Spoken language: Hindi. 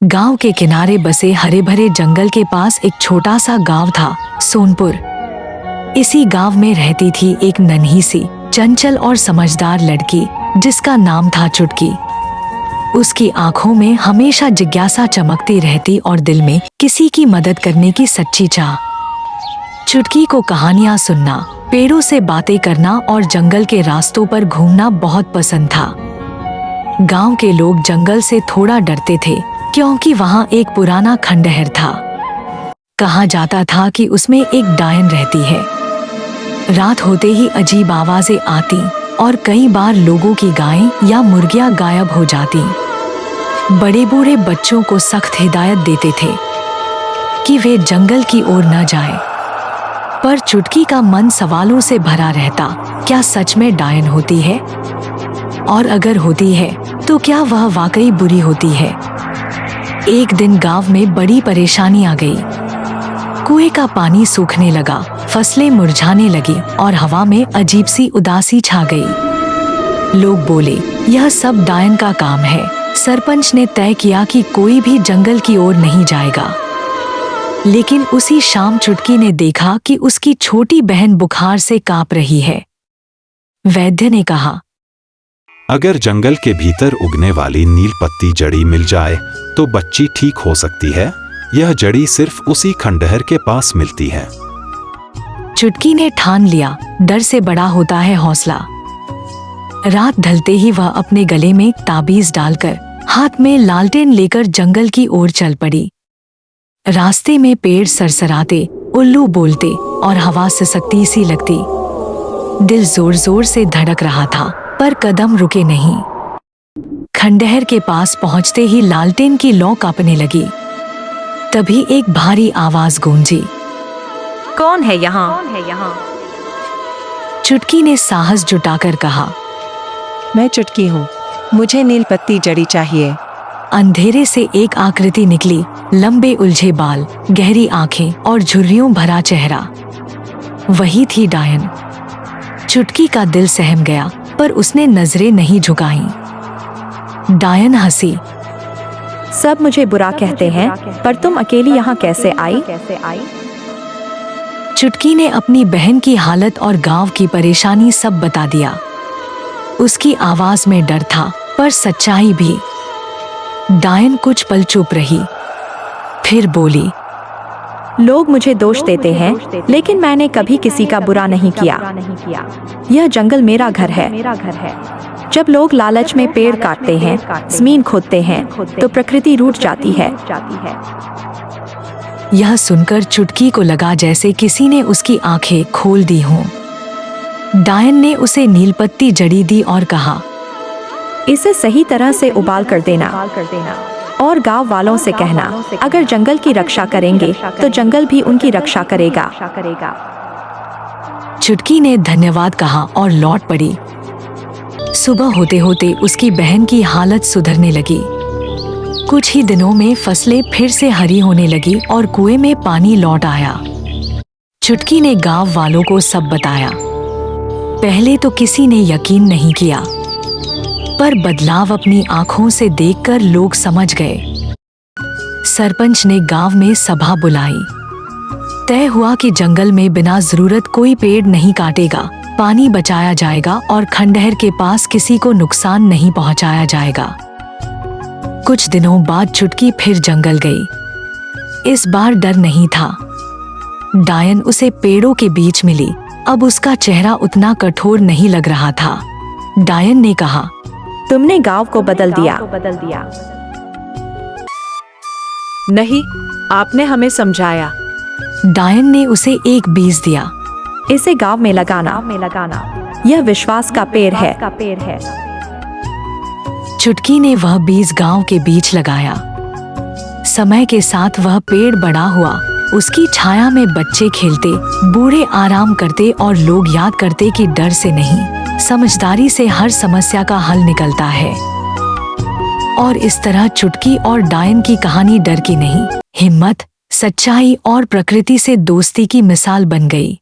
गांव के किनारे बसे हरे भरे जंगल के पास एक छोटा सा गांव था, सोनपुर। इसी गांव में रहती थी एक नन्ही सी, चंचल और समझदार लड़की जिसका नाम था चुटकी। उसकी आंखों में हमेशा जिज्ञासा चमकती रहती और दिल में किसी की मदद करने की सच्ची चाह। चुटकी को कहानियां सुनना, पेड़ों से बातें करना और जंगल के रास्तों पर घूमना बहुत पसंद था। गांव के लोग जंगल से थोड़ा डरते थे क्योंकि वहां एक पुराना खंडहर था। कहा जाता था कि उसमें एक डायन रहती है। रात होते ही अजीब आवाजें आती और कई बार लोगों की गायें या मुर्गियां गायब हो जाती। बड़े बूढ़े बच्चों को सख्त हिदायत देते थे कि वे जंगल की ओर न जाएं। पर चुटकी का मन सवालों से भरा रहता। क्या सच में डायन होती है? और अगर होती है तो क्या वह वाकई बुरी होती है? एक दिन गांव में बड़ी परेशानी आ गई। कुएं का पानी सूखने लगा, फसलें मुरझाने लगी और हवा में अजीब सी उदासी छा गई। लोग बोले, यह सब डायन का काम है। सरपंच ने तय किया कि कोई भी जंगल की ओर नहीं जाएगा। लेकिन उसी शाम चुटकी ने देखा कि उसकी छोटी बहन बुखार से कांप रही है। वैद्य ने कहा, अगर जंगल के भीतर उगने वाली नील पत्ती जड़ी मिल जाए तो बच्ची ठीक हो सकती है। यह जड़ी सिर्फ उसी खंडहर के पास मिलती है। चुटकी ने ठान लिया, डर से बड़ा होता है हौसला। रात ढलते ही वह अपने गले में ताबीज डालकर, हाथ में लालटेन लेकर जंगल की ओर चल पड़ी। रास्ते में पेड़ सरसराते, उल्लू बोलते और हवा सिसकती सी लगती। दिल जोर जोर से धड़क रहा था पर कदम रुके नहीं। खंडहर के पास पहुंचते ही लालटेन की लौ कांपने लगी। तभी एक भारी आवाज गूंजी, कौन है यहाँ? चुटकी ने साहस जुटाकर कहा, मैं चुटकी हूँ, मुझे नील पत्ती जड़ी चाहिए। अंधेरे से एक आकृति निकली, लंबे उलझे बाल, गहरी आंखें और झुर्रियों भरा चेहरा। वही थी डायन। चुटकी का दिल सहम गया पर उसने नजरें नहीं झुकाईं। डायन हंसी, सब मुझे बुरा कहते हैं, पर तुम अकेली यहाँ कैसे आई? चुटकी ने अपनी बहन की हालत और गांव की परेशानी सब बता दिया। उसकी आवाज में डर था पर सच्चाई भी। डायन कुछ पल चुप रही, फिर बोली, लोग मुझे दोष देते हैं, लेकिन मैंने कभी किसी का बुरा नहीं किया। यह जंगल मेरा घर है। जब लोग लालच में पेड़ काटते हैं, जमीन खोदते हैं, तो प्रकृति रूठ जाती है। यह सुनकर चुटकी को लगा जैसे किसी ने उसकी आंखें खोल दी हों। डायन ने उसे नीलपत्ती जड़ी दी और कहा, इसे सही तरह से उबाल कर देना और गांव वालों से कहना, अगर जंगल की रक्षा करेंगे तो जंगल भी उनकी रक्षा करेगा। चुटकी ने धन्यवाद कहा और लौट पड़ी। सुबह होते होते उसकी बहन की हालत सुधरने लगी। कुछ ही दिनों में फसलें फिर से हरी होने लगी और कुएं में पानी लौट आया। चुटकी ने गांव वालों को सब बताया। पहले तो किसी ने यकीन नहीं किया, पर बदलाव अपनी आंखों से देखकर लोग समझ गए। सरपंच ने गांव में सभा बुलाई। तय हुआ कि जंगल में बिना जरूरत कोई पेड़ नहीं काटेगा, पानी बचाया जाएगा और खंडहर के पास किसी को नुकसान नहीं पहुंचाया जाएगा। कुछ दिनों बाद चुटकी फिर जंगल गई। इस बार डर नहीं था। डायन उसे पेड़ों के बीच मिली। अब उसका चेहरा उतना कठोर नहीं लग रहा था। डायन ने कहा, तुमने गांव को बदल दिया। नहीं, आपने हमें समझाया। डायन ने उसे एक बीज दिया। इसे गांव में लगाना। यह विश्वास का पेड़ है। चुटकी ने वह बीज गांव के बीच लगाया। समय के साथ वह पेड़ बड़ा हुआ। उसकी छाया में बच्चे खेलते, बूढ़े आराम करते और लोग याद करते कि डर से नहीं, समझदारी से हर समस्या का हल निकलता है। और इस तरह चुटकी और डायन की कहानी डर की नहीं, हिम्मत, सच्चाई और प्रकृति से दोस्ती की मिसाल बन गई।